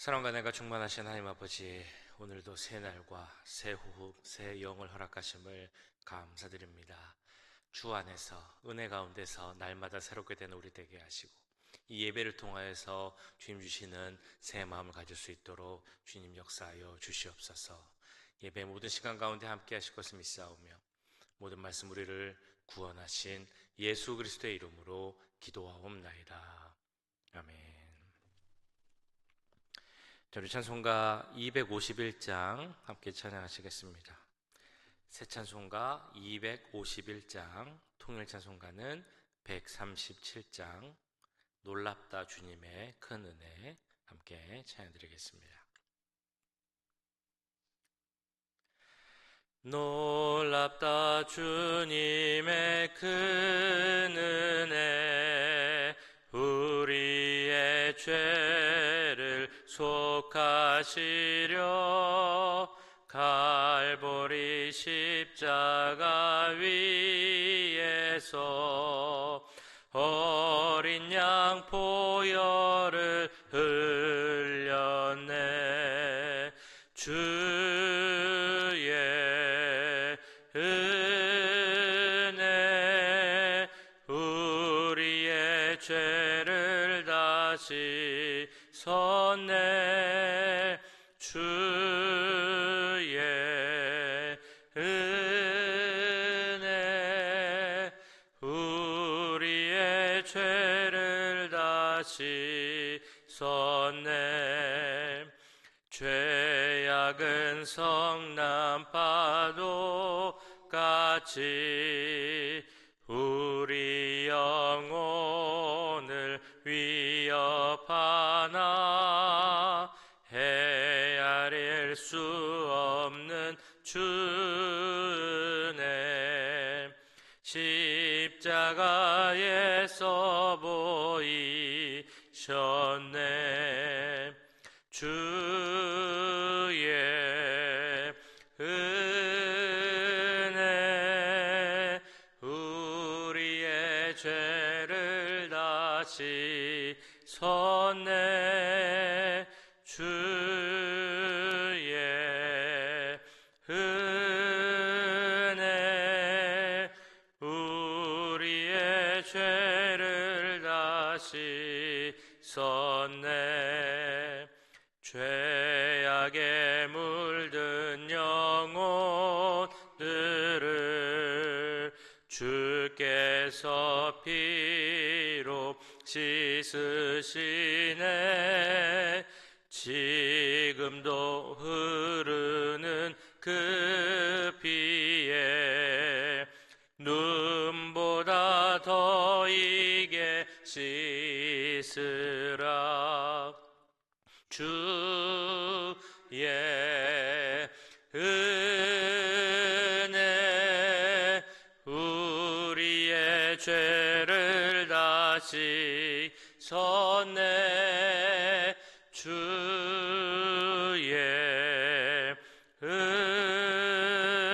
사랑과 은혜가 충만하신 하나님 아버지, 오늘도 새 날과 새 호흡, 새 영을 허락하심을 감사드립니다. 주 안에서 은혜 가운데서 날마다 새롭게 되는 우리 되게 하시고, 이 예배를 통하여서 주님 주시는 새 마음을 가질 수 있도록 주님 역사하여 주시옵소서. 예배 모든 시간 가운데 함께 하실 것을 믿사오며 모든 말씀 우리를 구원하신 예수 그리스도의 이름으로 기도하옵나이다. 아멘. 우리 찬송가 251장 함께 찬양하시겠습니다. 새 찬송가 251장, 통일 찬송가는 137장, 놀랍다 주님의 큰 은혜 함께 찬양드리겠습니다. 놀랍다 주님의 큰 은혜, 우리의 죄를 속하시려 갈보리 십자가 위에서 어린 양 보혈을 흘렸네. 주의 은혜 우리의 죄를 다시 섰네. 주의 은혜 우리의 죄를 다시 섰네. 죄악은 성난 파도 같이 우리 영혼을 위협하나 헤아릴 수 없는 주네. 십자가에서 보이셨네. 주의 은혜 우리의 죄를 다시 섰네. 주의 은혜 우리의 죄를 다시 섰네. 죄악에 물든 영혼들을 주께서 피로 씻으시네. 지금도 흐르는 그 피에 눈보다 더 이게 씻으라. 주의 은혜 우리의 죄를 다시 섰네. 주의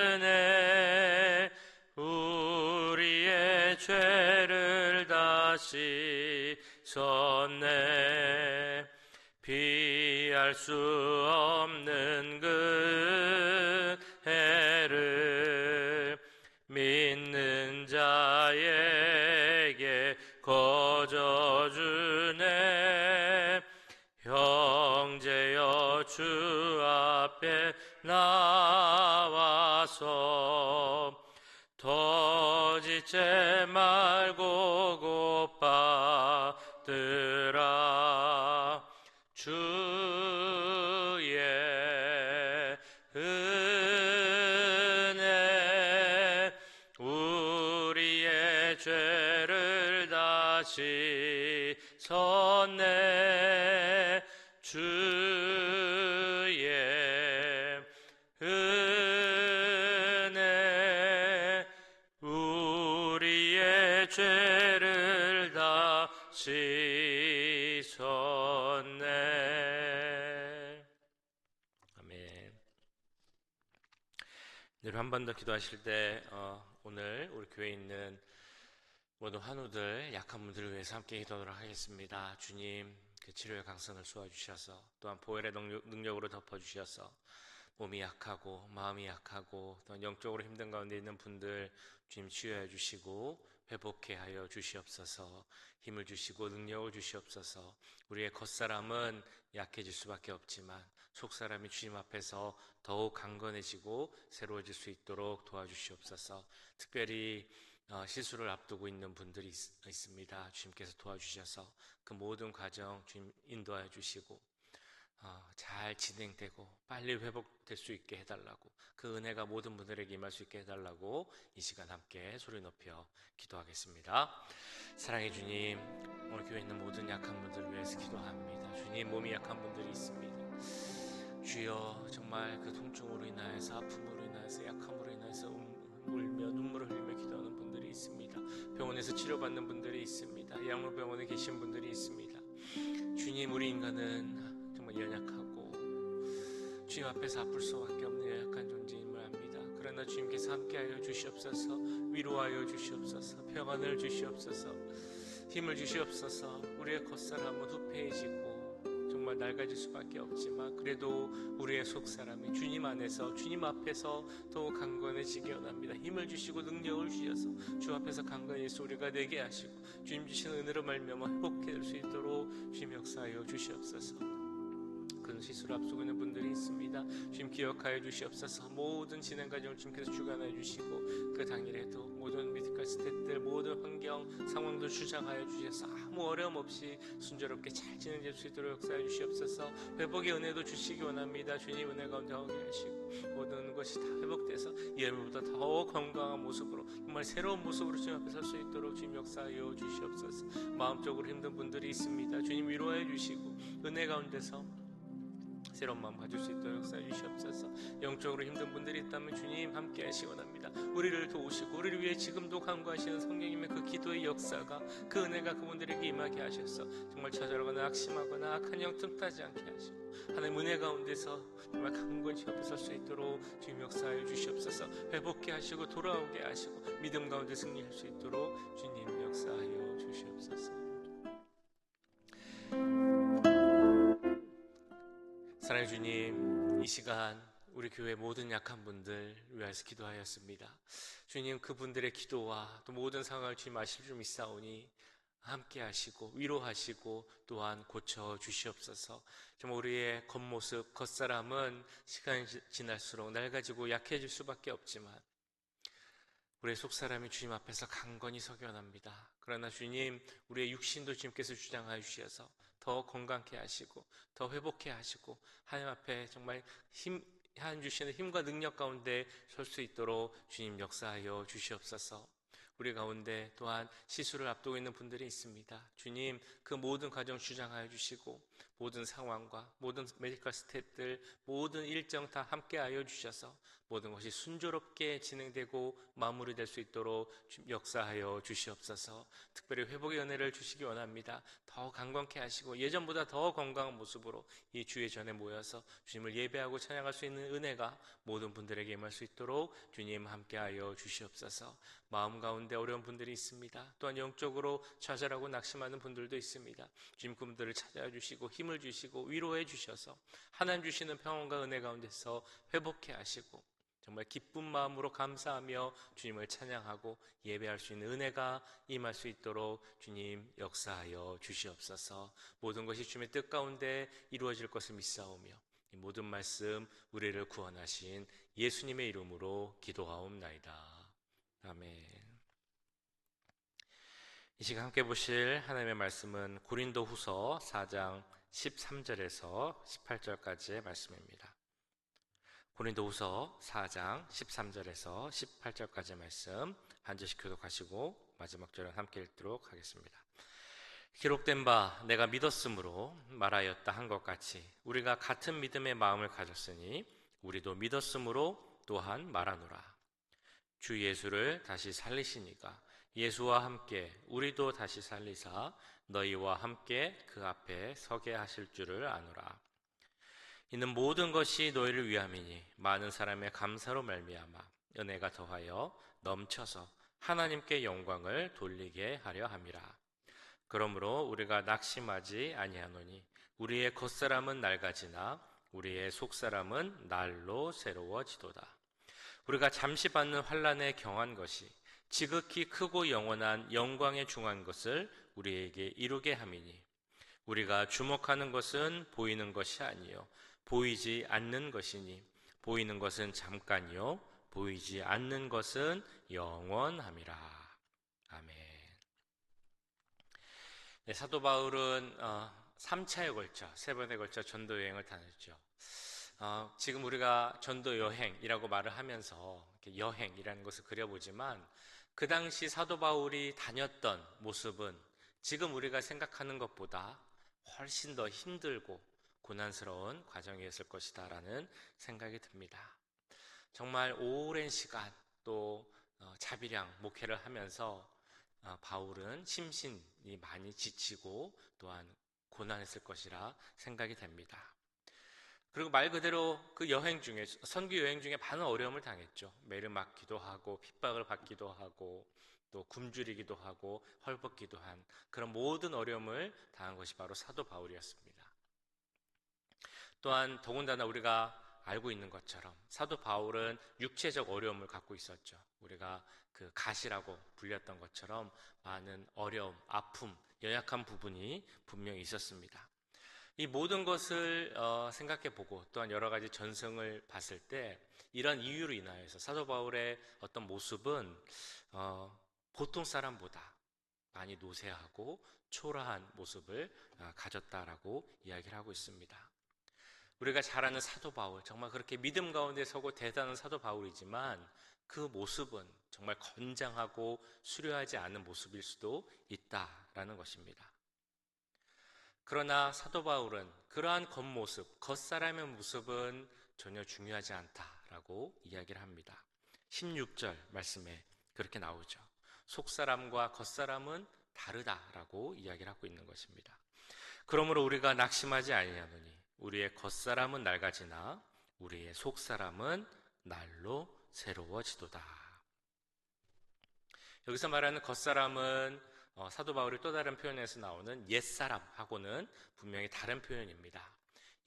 은혜 우리의 죄를 다시 섰네. 피할 수 없는 그 해를 믿는 자에게 거저주네. 형제여 주 앞에 나와서 터지지 말고 곧받으라. 주의 은혜 우리의 죄를 다시 섰네. 주의 은혜 우리의 죄를 다시 섰네. 아멘. 늘 한 번 더 기도하실 때 오늘 우리 교회에 있는 모든 환우들, 약한 분들을 위해서 함께 기도하도록 하겠습니다. 주님, 그 치료의 강선을 쏘아주셔서 또한 보혈의 능력으로 덮어주셔서 몸이 약하고 마음이 약하고 또한 영적으로 힘든 가운데 있는 분들 주님 치유해 주시고 회복해 하여 주시옵소서. 힘을 주시고 능력을 주시옵소서. 우리의 겉사람은 약해질 수밖에 없지만 속사람이 주님 앞에서 더욱 강건해지고 새로워질 수 있도록 도와주시옵소서. 특별히 시술을 앞두고 있는 분들이 있습니다. 주님께서 도와주셔서 그 모든 과정 주님 인도하여 주시고 잘 진행되고 빨리 회복될 수 있게 해달라고, 그 은혜가 모든 분들에게 임할 수 있게 해달라고 이 시간 함께 소리 높여 기도하겠습니다. 사랑의 주님, 오늘 교회에 있는 모든 약한 분들을 위해서 기도합니다. 주님, 몸이 약한 분들이 있습니다. 주여, 정말 그 통증으로 인하여서, 아픔으로 인하여서, 약함으로 인하여서 울며 눈물을 흘리며 기도하는 분들이 있습니다. 병원에서 치료받는 분들이 있습니다. 양로병원에 계신 분들이 있습니다. 주님, 우리 인간은 정말 연약하고 주님 앞에서 아플 수밖에 없는 연약한 존재임을 압니다. 그러나 주님께서 함께하여 주시옵소서. 위로하여 주시옵소서. 평안을 주시옵소서. 힘을 주시옵소서. 우리의 겉사람은 후패해지고 정말 낡아질 수밖에 없지만 그래도 우리의 속사람이 주님 안에서, 주님 앞에서 더욱 강건해지기 원합니다. 힘을 주시고 능력을 주셔서 주 앞에서 강건해서 우리가 되게 하시고 주님 주신 은혜로 말미암아 회복될 수 있도록 주님 역사하여 주시옵소서. 그런 시술을 앞두고 있는 분들이 있습니다. 주님 기억하여 주시옵소서. 모든 진행 과정을 주님께서 주관하여 주시고 그 당일에도 모든 메디컬 스태프들, 모든 환경 상황도 주장하여 주셔서 아무 어려움 없이 순조롭게 잘 진행될 수 있도록 역사해 주시옵소서. 회복의 은혜도 주시기 원합니다. 주님 은혜 가운데 하게 하시고 모든 것이 다 회복돼서 예전보다 더 건강한 모습으로, 정말 새로운 모습으로 주님 앞에 설 수 있도록 주님 역사하여 주시옵소서. 마음적으로 힘든 분들이 있습니다. 주님 위로해 주시고 은혜 가운데서 새로운 마음 가질 수 있도록 역사해 주시옵소서. 영적으로 힘든 분들이 있다면 주님 함께 하시기 원합니다. 우리를 도우시고 우리를 위해 지금도 간구하시는 성령님의 그 기도의 역사가, 그 은혜가 그분들에게 임하게 하셔서 정말 좌절하거나 악심하거나 악한 영 틈타지 않게 하시고 하나님 은혜 가운데서 정말 강건히 옆에 설 수 있도록 주님 역사하여 주시옵소서. 회복케 하시고 돌아오게 하시고 믿음 가운데 승리할 수 있도록 주님 역사하여 주시옵소서. 사랑의 주님, 이 시간 우리 교회 모든 약한 분들 위하여서 기도하였습니다. 주님, 그분들의 기도와 또 모든 상황을 주님 아실 줄 믿사오니 함께 하시고 위로하시고 또한 고쳐 주시옵소서. 정말 우리의 겉모습, 겉사람은 시간이 지날수록 낡아지고 약해질 수밖에 없지만 우리의 속사람이 주님 앞에서 강건히 서기 원합니다. 그러나 주님, 우리의 육신도 주님께서 주장하여 주셔서 더 건강케 하시고 더 회복케 하시고 하나님 앞에 정말 하나님 주시는 힘과 능력 가운데 설 수 있도록 주님 역사하여 주시옵소서. 우리 가운데 또한 시술을 앞두고 있는 분들이 있습니다. 주님, 그 모든 과정 주장하여 주시고 모든 상황과 모든 메디컬 스태프들 모든 일정 다 함께하여 주셔서 모든 것이 순조롭게 진행되고 마무리될 수 있도록 역사하여 주시옵소서. 특별히 회복의 은혜를 주시기 원합니다. 더 강건케 하시고 예전보다 더 건강한 모습으로 이 주의 전에 모여서 주님을 예배하고 찬양할 수 있는 은혜가 모든 분들에게 임할 수 있도록 주님 함께하여 주시옵소서. 마음 가운데 어려운 분들이 있습니다. 또한 영적으로 좌절하고 낙심하는 분들도 있습니다. 주님 그분들을 찾아와 주시고 힘을 주시고 위로해 주셔서 하나님 주시는 평안과 은혜 가운데서 회복해 하시고 정말 기쁜 마음으로 감사하며 주님을 찬양하고 예배할 수 있는 은혜가 임할 수 있도록 주님 역사하여 주시옵소서. 모든 것이 주님의 뜻 가운데 이루어질 것을 믿사오며 이 모든 말씀 우리를 구원하신 예수님의 이름으로 기도하옵나이다. 아멘. 이 시간 함께 보실 하나님의 말씀은 고린도후서 4장 13절에서 18절까지의 말씀입니다. 고린도후서 4장 13절에서 18절까지의 말씀 한 절씩 교독하시고 마지막 절은 함께 읽도록 하겠습니다. 기록된 바 내가 믿었으므로 말하였다 한 것 같이 우리가 같은 믿음의 마음을 가졌으니 우리도 믿었으므로 또한 말하노라. 주 예수를 다시 살리시니가 예수와 함께 우리도 다시 살리사 너희와 함께 그 앞에 서게 하실 줄을 아노라. 이는 모든 것이 너희를 위함이니 많은 사람의 감사로 말미암아 은혜가 더하여 넘쳐서 하나님께 영광을 돌리게 하려 함이라. 그러므로 우리가 낙심하지 아니하노니 우리의 겉사람은 낡아지나 우리의 속사람은 날로 새로워지도다. 우리가 잠시 받는 환난에 경한 것이 지극히 크고 영원한 영광에 중한 것을 우리에게 이루게 함이니 우리가 주목하는 것은 보이는 것이 아니요 보이지 않는 것이니 보이는 것은 잠깐이요 보이지 않는 것은 영원함이라. 아멘. 네, 사도 바울은 3차에 걸쳐, 3번에 걸쳐 전도 여행을 다녔죠. 지금 우리가 전도 여행이라고 말을 하면서 여행이라는 것을 그려보지만 그 당시 사도 바울이 다녔던 모습은 지금 우리가 생각하는 것보다 훨씬 더 힘들고 고난스러운 과정이었을 것이다 라는 생각이 듭니다. 정말 오랜 시간 또 자비량 목회를 하면서 바울은 심신이 많이 지치고 또한 고난했을 것이라 생각이 됩니다. 그리고 말 그대로 그 여행 중에 선교 여행 중에 많은 어려움을 당했죠. 매를 맞기도 하고 핍박을 받기도 하고 또 굶주리기도 하고 헐벗기도 한 그런 모든 어려움을 당한 것이 바로 사도 바울이었습니다. 또한 더군다나 우리가 알고 있는 것처럼 사도 바울은 육체적 어려움을 갖고 있었죠. 우리가 그 가시라고 불렸던 것처럼 많은 어려움, 아픔, 연약한 부분이 분명히 있었습니다. 이 모든 것을 생각해 보고 또한 여러 가지 전승을 봤을 때 이런 이유로 인하여서 사도 바울의 어떤 모습은 보통 사람보다 많이 노쇠하고 초라한 모습을 가졌다라고 이야기를 하고 있습니다. 우리가 잘 아는 사도 바울, 정말 그렇게 믿음 가운데 서고 대단한 사도 바울이지만 그 모습은 정말 건장하고 수려하지 않은 모습일 수도 있다라는 것입니다. 그러나 사도 바울은 그러한 겉모습, 겉사람의 모습은 전혀 중요하지 않다라고 이야기를 합니다. 16절 말씀에 그렇게 나오죠. 속사람과 겉사람은 다르다라고 이야기를 하고 있는 것입니다. 그러므로 우리가 낙심하지 아니하노니 우리의 겉사람은 낡아지나 우리의 속사람은 날로 새로워지도다. 여기서 말하는 겉사람은 사도 바울의 또 다른 표현에서 나오는 옛사람하고는 분명히 다른 표현입니다.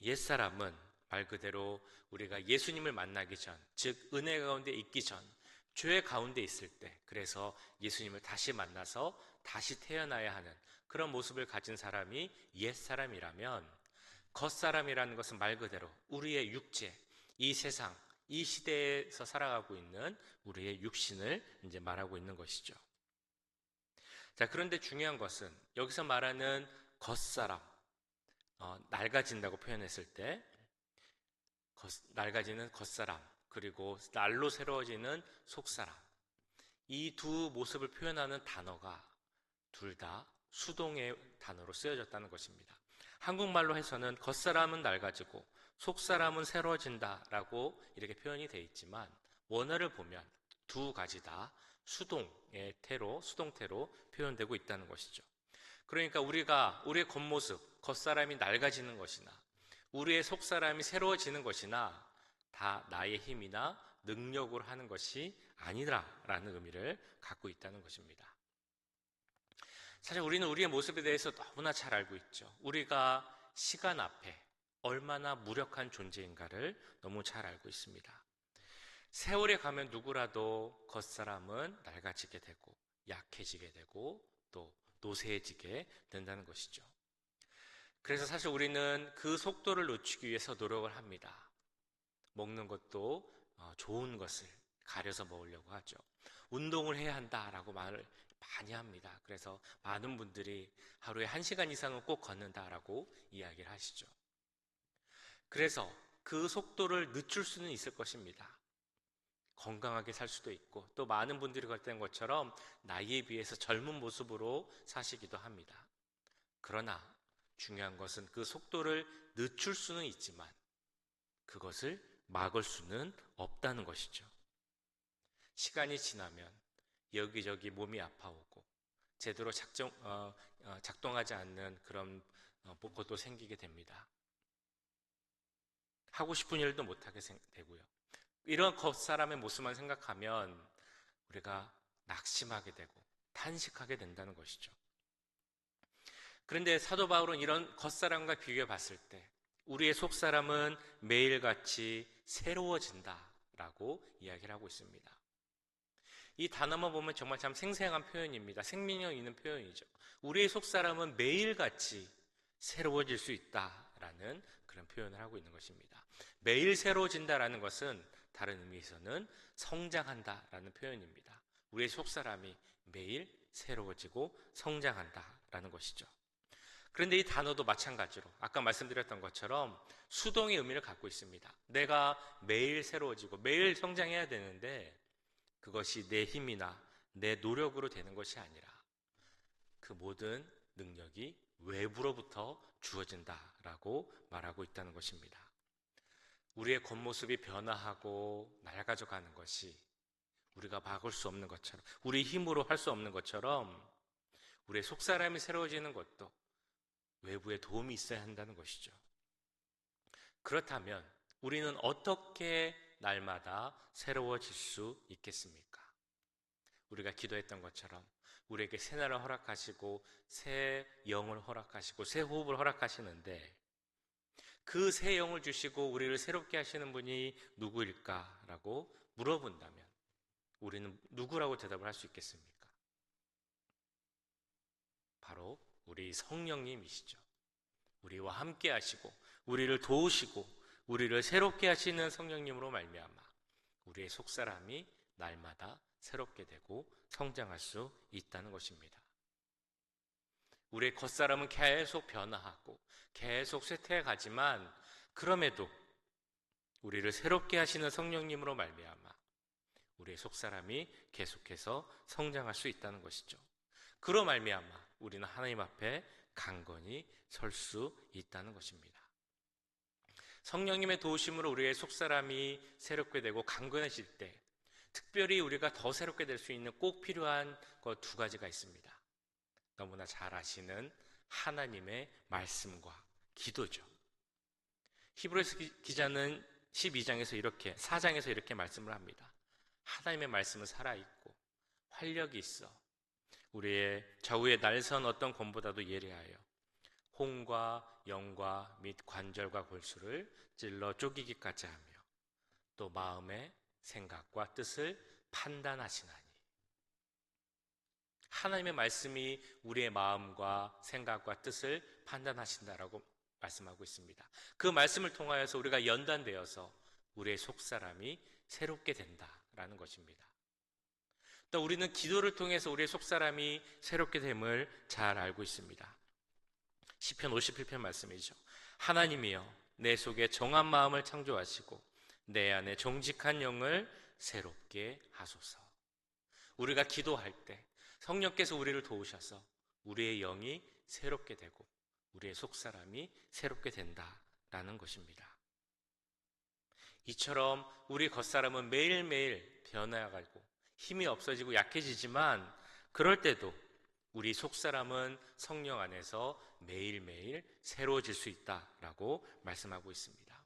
옛사람은 말 그대로 우리가 예수님을 만나기 전, 즉 은혜 가운데 있기 전, 죄 가운데 있을 때, 그래서 예수님을 다시 만나서 다시 태어나야 하는 그런 모습을 가진 사람이 옛사람이라면 겉사람이라는 것은 말 그대로 우리의 육체, 이 세상, 이 시대에서 살아가고 있는 우리의 육신을 이제 말하고 있는 것이죠. 자, 그런데 중요한 것은 여기서 말하는 겉사람, 낡아진다고 표현했을 때 낡아지는 겉사람, 그리고 날로 새로워지는 속사람, 이 두 모습을 표현하는 단어가 둘 다 수동의 단어로 쓰여졌다는 것입니다. 한국말로 해서는 겉사람은 낡아지고 속사람은 새로워진다라고 이렇게 표현이 되어 있지만 원어를 보면 두 가지 다 수동의 태로, 수동태로 표현되고 있다는 것이죠. 그러니까 우리의 겉모습, 겉사람이 낡아지는 것이나 우리의 속사람이 새로워지는 것이나 다 나의 힘이나 능력으로 하는 것이 아니라라는 의미를 갖고 있다는 것입니다. 사실 우리는 우리의 모습에 대해서 너무나 잘 알고 있죠. 우리가 시간 앞에 얼마나 무력한 존재인가를 너무 잘 알고 있습니다. 세월에 가면 누구라도 겉사람은 낡아지게 되고 약해지게 되고 또 노쇠해지게 된다는 것이죠. 그래서 사실 우리는 그 속도를 늦추기 위해서 노력을 합니다. 먹는 것도 좋은 것을 가려서 먹으려고 하죠. 운동을 해야 한다라고 말을 많이 합니다. 그래서 많은 분들이 하루에 1시간 이상은 꼭 걷는다라고 이야기를 하시죠. 그래서 그 속도를 늦출 수는 있을 것입니다. 건강하게 살 수도 있고 또 많은 분들이 걷는 것처럼 나이에 비해서 젊은 모습으로 사시기도 합니다. 그러나 중요한 것은 그 속도를 늦출 수는 있지만 그것을 막을 수는 없다는 것이죠. 시간이 지나면 여기저기 몸이 아파오고 제대로 작동하지 않는 그런 것도 생기게 됩니다. 하고 싶은 일도 못하게 되고요. 이런 겉사람의 모습만 생각하면 우리가 낙심하게 되고 탄식하게 된다는 것이죠. 그런데 사도 바울은 이런 겉사람과 비교해 봤을 때 우리의 속사람은 매일같이 새로워진다라고 이야기를 하고 있습니다. 이 단어만 보면 정말 참 생생한 표현입니다. 생명력 있는 표현이죠. 우리의 속사람은 매일같이 새로워질 수 있다라는 그런 표현을 하고 있는 것입니다. 매일 새로워진다라는 것은 다른 의미에서는 성장한다라는 표현입니다. 우리의 속사람이 매일 새로워지고 성장한다라는 것이죠. 그런데 이 단어도 마찬가지로 아까 말씀드렸던 것처럼 수동의 의미를 갖고 있습니다. 내가 매일 새로워지고 매일 성장해야 되는데 그것이 내 힘이나 내 노력으로 되는 것이 아니라 그 모든 능력이 외부로부터 주어진다라고 말하고 있다는 것입니다. 우리의 겉모습이 변화하고 낡아져가는 것이 우리가 막을 수 없는 것처럼, 우리 힘으로 할 수 없는 것처럼 우리의 속사람이 새로워지는 것도 외부의 도움이 있어야 한다는 것이죠. 그렇다면 우리는 어떻게 날마다 새로워질 수 있겠습니까? 우리가 기도했던 것처럼 우리에게 새 날을 허락하시고 새 영을 허락하시고 새 호흡을 허락하시는데 그 새 영을 주시고 우리를 새롭게 하시는 분이 누구일까라고 물어본다면 우리는 누구라고 대답을 할 수 있겠습니까? 바로 우리 성령님이시죠. 우리와 함께 하시고 우리를 도우시고 우리를 새롭게 하시는 성령님으로 말미암아 우리의 속사람이 날마다 새롭게 되고 성장할 수 있다는 것입니다. 우리의 겉사람은 계속 변화하고 계속 쇠퇴해 가지만 그럼에도 우리를 새롭게 하시는 성령님으로 말미암아 우리의 속사람이 계속해서 성장할 수 있다는 것이죠. 그로 말미암아 우리는 하나님 앞에 강건히 설 수 있다는 것입니다. 성령님의 도우심으로 우리의 속사람이 새롭게 되고 강건해질 때 특별히 우리가 더 새롭게 될 수 있는 꼭 필요한 것 두 가지가 있습니다. 너무나 잘 아시는 하나님의 말씀과 기도죠. 히브리서 기자는 12장에서 이렇게 4장에서 이렇게 말씀을 합니다. 하나님의 말씀은 살아있고 활력이 있어 우리의 좌우의 날선 어떤 검보다도 예리하여 홍과 영과 및 관절과 골수를 찔러 쪼개기까지 하며 또 마음의 생각과 뜻을 판단하시나니. 하나님의 말씀이 우리의 마음과 생각과 뜻을 판단하신다라고 말씀하고 있습니다. 그 말씀을 통하여서 우리가 연단되어서 우리의 속사람이 새롭게 된다라는 것입니다. 또 우리는 기도를 통해서 우리의 속사람이 새롭게 됨을 잘 알고 있습니다. 시편 57편 말씀이죠. 하나님이여 내 속에 정한 마음을 창조하시고 내 안에 정직한 영을 새롭게 하소서. 우리가 기도할 때 성령께서 우리를 도우셔서 우리의 영이 새롭게 되고 우리의 속사람이 새롭게 된다라는 것입니다. 이처럼 우리 겉사람은 매일매일 변해가고 힘이 없어지고 약해지지만 그럴 때도 우리 속사람은 성령 안에서 매일매일 새로워질 수 있다라고 말씀하고 있습니다.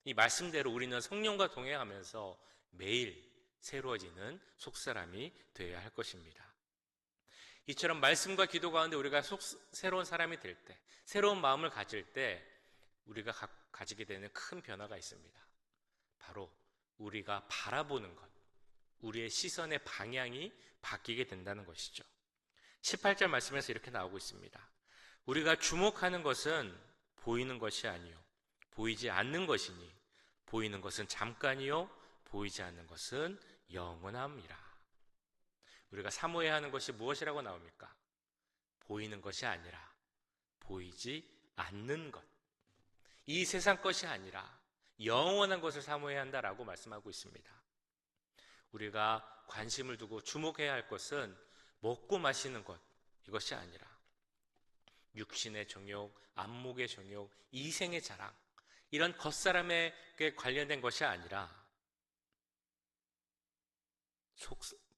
이 말씀대로 우리는 성령과 동행하면서 매일 새로워지는 속사람이 되어야 할 것입니다. 이처럼 말씀과 기도 가운데 우리가 새로운 사람이 될 때, 새로운 마음을 가질 때 우리가 가지게 되는 큰 변화가 있습니다. 바로 우리가 바라보는 것, 우리의 시선의 방향이 바뀌게 된다는 것이죠. 18절 말씀에서 이렇게 나오고 있습니다. 우리가 주목하는 것은 보이는 것이 아니요 보이지 않는 것이니 보이는 것은 잠깐이요 보이지 않는 것은 영원함이라. 우리가 사모해야 하는 것이 무엇이라고 나옵니까? 보이는 것이 아니라 보이지 않는 것, 이 세상 것이 아니라 영원한 것을 사모해야 한다라고 말씀하고 있습니다. 우리가 관심을 두고 주목해야 할 것은 먹고 마시는 것, 이것이 아니라 육신의 정욕, 안목의 정욕, 이생의 자랑, 이런 겉사람에게 관련된 것이 아니라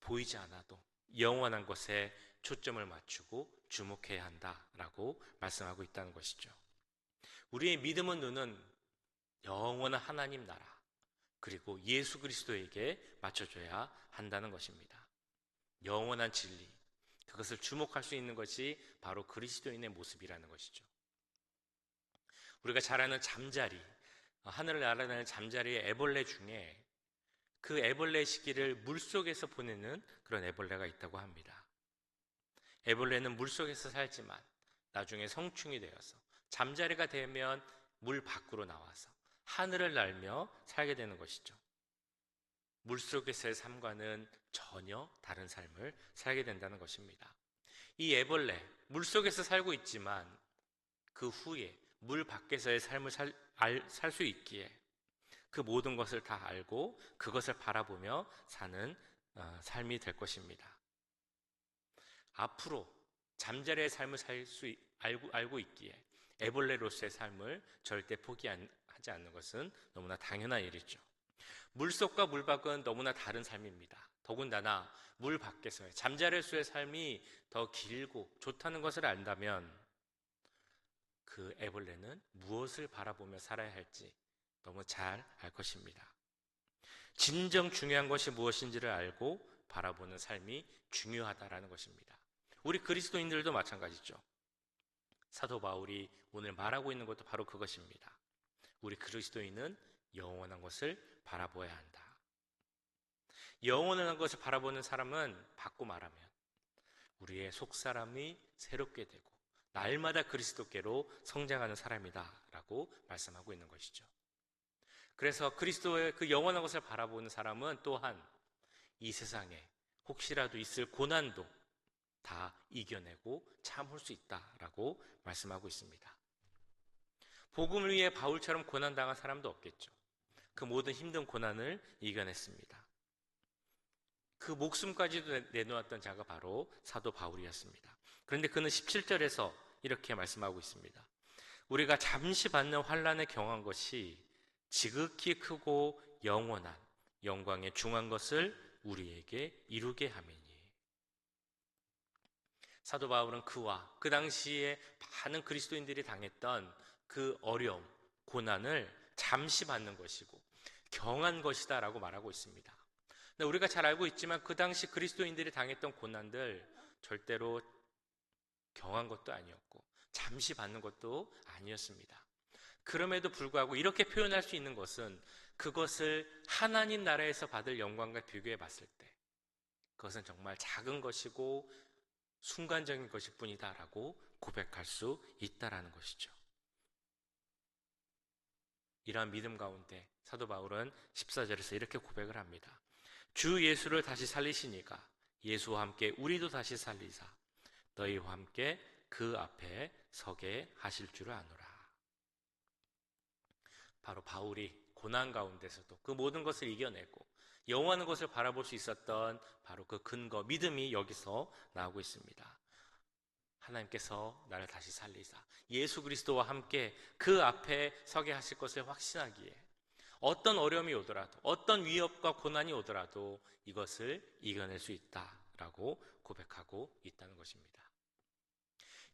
보이지 않아도 영원한 것에 초점을 맞추고 주목해야 한다라고 말씀하고 있다는 것이죠. 우리의 믿음의 눈은 영원한 하나님 나라 그리고 예수 그리스도에게 맞춰줘야 한다는 것입니다. 영원한 진리, 그것을 주목할 수 있는 것이 바로 그리스도인의 모습이라는 것이죠. 우리가 잘 아는 잠자리, 하늘을 날아다니는 잠자리의 애벌레 중에 그 애벌레 시기를 물속에서 보내는 그런 애벌레가 있다고 합니다. 애벌레는 물속에서 살지만 나중에 성충이 되어서 잠자리가 되면 물 밖으로 나와서 하늘을 날며 살게 되는 것이죠. 물속에서의 삶과는 전혀 다른 삶을 살게 된다는 것입니다. 이 애벌레, 물속에서 살고 있지만 그 후에 물 밖에서의 삶을 살 수 있기에 그 모든 것을 다 알고 그것을 바라보며 사는 삶이 될 것입니다. 앞으로 잠자리의 삶을 알고 있기에 애벌레로서의 삶을 절대 포기하지 않는 것은 너무나 당연한 일이죠. 물속과 물 밖은 너무나 다른 삶입니다. 더군다나 물 밖에서의 잠자리에서의 삶이 더 길고 좋다는 것을 안다면 그 애벌레는 무엇을 바라보며 살아야 할지 너무 잘 알 것입니다. 진정 중요한 것이 무엇인지를 알고 바라보는 삶이 중요하다라는 것입니다. 우리 그리스도인들도 마찬가지죠. 사도 바울이 오늘 말하고 있는 것도 바로 그것입니다. 우리 그리스도인은 영원한 것을 바라보아야 한다. 영원한 것을 바라보는 사람은 바꿔 말하면 우리의 속사람이 새롭게 되고 날마다 그리스도께로 성장하는 사람이다라고 말씀하고 있는 것이죠. 그래서 그리스도의 그 영원한 것을 바라보는 사람은 또한 이 세상에 혹시라도 있을 고난도 다 이겨내고 참을 수 있다라고 말씀하고 있습니다. 복음을 위해 바울처럼 고난당한 사람도 없겠죠. 그 모든 힘든 고난을 이겨냈습니다. 그 목숨까지도 내놓았던 자가 바로 사도 바울이었습니다. 그런데 그는 17절에서 이렇게 말씀하고 있습니다. 우리가 잠시 받는 환난에 경한 것이 지극히 크고 영원한 영광에 중한 것을 우리에게 이루게 함이니. 사도 바울은 그와 그 당시에 많은 그리스도인들이 당했던 그 어려움, 고난을 잠시 받는 것이고 경한 것이다 라고 말하고 있습니다. 근데 우리가 잘 알고 있지만 그 당시 그리스도인들이 당했던 고난들 절대로 경한 것도 아니었고 잠시 받는 것도 아니었습니다. 그럼에도 불구하고 이렇게 표현할 수 있는 것은 그것을 하나님 나라에서 받을 영광과 비교해 봤을 때 그것은 정말 작은 것이고 순간적인 것일 뿐이다라고 고백할 수 있다라는 것이죠. 이러한 믿음 가운데 사도 바울은 14절에서 이렇게 고백을 합니다. 주 예수를 다시 살리시니까 예수와 함께 우리도 다시 살리사 너희와 함께 그 앞에 서게 하실 줄을 아노라. 바로 바울이 고난 가운데서도 그 모든 것을 이겨내고 영원한 것을 바라볼 수 있었던 바로 그 근거, 믿음이 여기서 나오고 있습니다. 하나님께서 나를 다시 살리사 예수 그리스도와 함께 그 앞에 서게 하실 것을 확신하기에 어떤 어려움이 오더라도 어떤 위협과 고난이 오더라도 이것을 이겨낼 수 있다라고 고백하고 있다는 것입니다.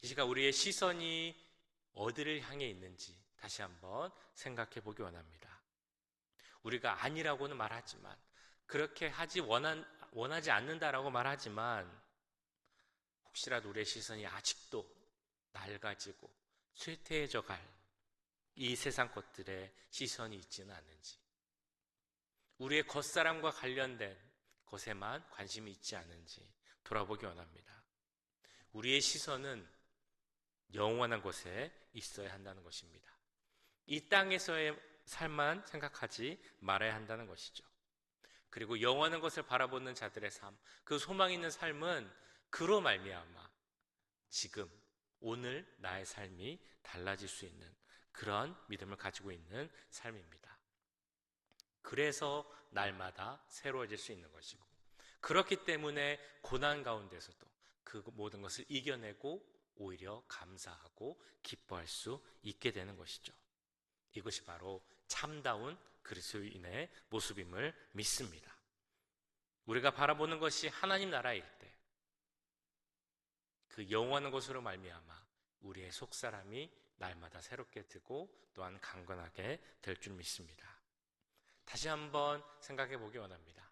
이 시간 우리의 시선이 어디를 향해 있는지 다시 한번 생각해 보기 원합니다. 우리가 아니라고는 말하지만 그렇게 원하지 않는다라고 말하지만 혹시라도 우리의 시선이 아직도 낡아지고 쇠퇴해져 갈 이 세상 것들에 시선이 있지는 않는지, 우리의 겉사람과 관련된 것에만 관심이 있지 않은지 돌아보기 원합니다. 우리의 시선은 영원한 곳에 있어야 한다는 것입니다. 이 땅에서의 삶만 생각하지 말아야 한다는 것이죠. 그리고 영원한 것을 바라보는 자들의 삶, 그 소망 있는 삶은 그로 말미암아 지금 오늘 나의 삶이 달라질 수 있는 그런 믿음을 가지고 있는 삶입니다. 그래서 날마다 새로워질 수 있는 것이고 그렇기 때문에 고난 가운데서도 그 모든 것을 이겨내고 오히려 감사하고 기뻐할 수 있게 되는 것이죠. 이것이 바로 참다운 그리스도인의 모습임을 믿습니다. 우리가 바라보는 것이 하나님 나라일 때 그 영원한 것으로 말미암아 우리의 속사람이 날마다 새롭게 되고 또한 강건하게 될 줄 믿습니다. 다시 한번 생각해 보기 원합니다.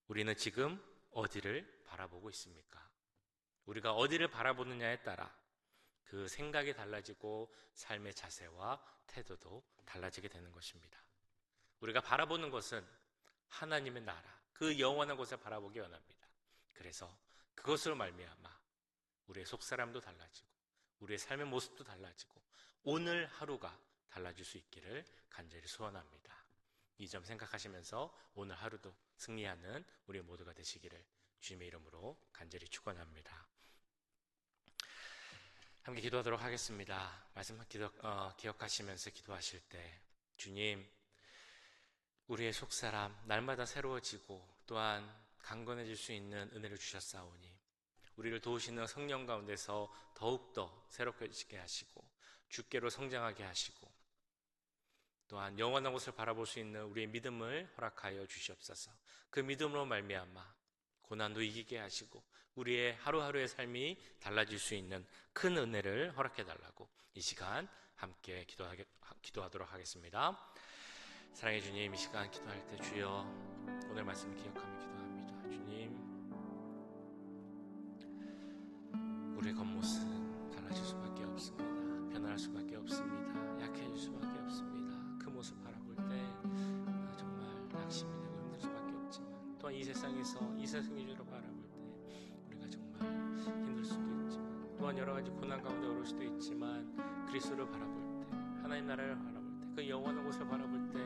우리는 지금 어디를 바라보고 있습니까? 우리가 어디를 바라보느냐에 따라 그 생각이 달라지고 삶의 자세와 태도도 달라지게 되는 것입니다. 우리가 바라보는 것은 하나님의 나라, 그 영원한 곳을 바라보기 원합니다. 그래서 그것으로 말미암아 우리의 속사람도 달라지고 우리의 삶의 모습도 달라지고 오늘 하루가 달라질 수 있기를 간절히 소원합니다. 이 점 생각하시면서 오늘 하루도 승리하는 우리 모두가 되시기를 주님의 이름으로 간절히 축원합니다. 함께 기도하도록 하겠습니다. 말씀 기억하시면서 기도하실 때 주님, 우리의 속사람 날마다 새로워지고 또한 강건해질 수 있는 은혜를 주셨사오니 우리를 도우시는 성령 가운데서 더욱더 새롭게 하시고 주께로 성장하게 하시고 또한 영원한 곳을 바라볼 수 있는 우리의 믿음을 허락하여 주시옵소서. 그 믿음으로 말미암아 고난도 이기게 하시고 우리의 하루하루의 삶이 달라질 수 있는 큰 은혜를 허락해 달라고 이 시간 함께 기도하도록 하겠습니다. 사랑해 주님, 이 시간 기도할 때 주여 오늘 말씀을 기억하며 기도합니다. 주님, 우리의 겉모습 달라질 수밖에 없습니다. 변할 수밖에 없습니다. 약해질 수밖에 없습니다. 그 모습 바라볼 때 정말 낙심이 되고 힘들 수밖에 없지만 또한 이 세상에서 이 세상 위주로 바라볼 때 우리가 정말 힘들 수도 있지만 또한 여러 가지 고난 가운데 어려울 수도 있지만 그리스도를 바라볼 때 하나님 나라를 바라볼 때 그 영원한 곳을 바라볼 때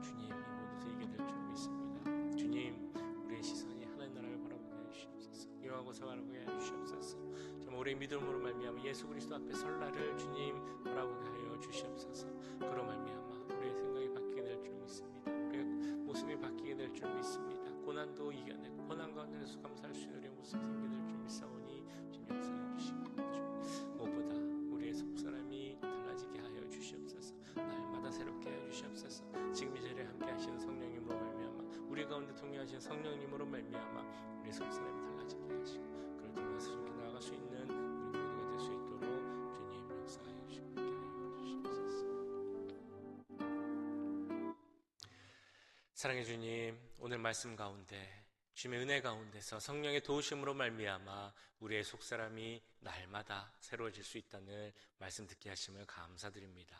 주님 이 모두 이게 될 줄 믿습니다. 주님, 우리의 시선이 하나님 나라를 바라보게 해주시옵소서. 영원한 곳을 바라보게 해주시옵소서. 정말 우리의 믿음으로 말미암아 예수 그리스도 앞에 설 날을 주님 바라보게 하여 주시옵소서. 그로 말미암아 우리의 생각이 바뀌게 될 줄 믿습니다. 우리의 모습이 바뀌게 될 줄 믿습니다. 고난도 이겨내고 고난 가운데서 감사할 수 있는 우리의 모습이 생기게 될 줄 믿사오니 주님 역사해 주시고 무엇보다 우리의 속사람이 달라지게 하여 주시옵소서. 날마다 새롭게 하여 주시옵소서. 지금 이 자리에 함께 하시는 성령님으로 말미암아 우리 가운데 통해하시는 성령님으로 말미암아 우리의 속사람이 달라지게 하시고 그를 통해서 이렇게 나아갈 수 있는 우리 모두가 될 수 있도록 주님 역사하여 주시옵게 하여 주시옵소서. 사랑해 주님, 오늘 말씀 가운데 주님의 은혜 가운데서 성령의 도우심으로 말미암아 우리의 속사람이 날마다 새로워질 수 있다는 말씀 듣게 하심을 감사드립니다.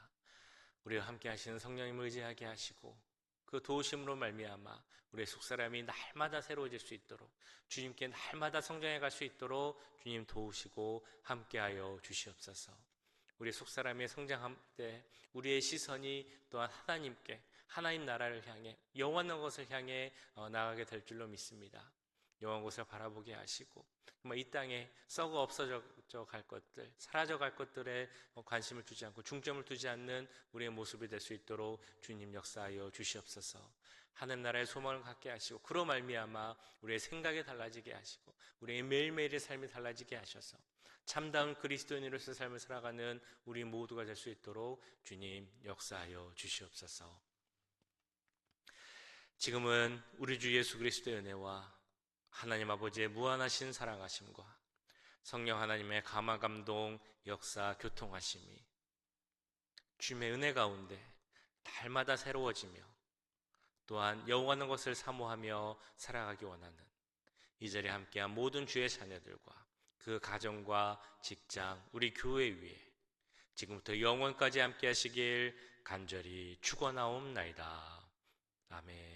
우리와 함께 하시는 성령님을 의지하게 하시고 그 도우심으로 말미암아 우리의 속사람이 날마다 새로워질 수 있도록 주님께 날마다 성장해 갈 수 있도록 주님 도우시고 함께하여 주시옵소서. 우리의 속사람이 성장할 때 우리의 시선이 또한 하나님께 하나님 나라를 향해 영원한 것을 향해 나아가게 될 줄로 믿습니다. 영원한 곳을 바라보게 하시고 정말 이 땅에 썩어 없어져 갈 것들, 사라져 갈 것들에 관심을 두지 않고 중점을 두지 않는 우리의 모습이 될 수 있도록 주님 역사하여 주시옵소서. 하늘 나라의 소망을 갖게 하시고 그로 말미암아 우리의 생각이 달라지게 하시고 우리의 매일매일의 삶이 달라지게 하셔서 참다운 그리스도인으로서 삶을 살아가는 우리 모두가 될 수 있도록 주님 역사하여 주시옵소서. 지금은 우리 주 예수 그리스도의 은혜와 하나님 아버지의 무한하신 사랑하심과 성령 하나님의 감화 감동 역사 교통하심이 주님의 은혜 가운데 날마다 새로워지며 또한 영원한 것을 사모하며 살아가기 원하는 이 자리에 함께한 모든 주의 자녀들과 그 가정과 직장, 우리 교회 위에 지금부터 영원까지 함께 하시길 간절히 축원하옵나이다. 아멘.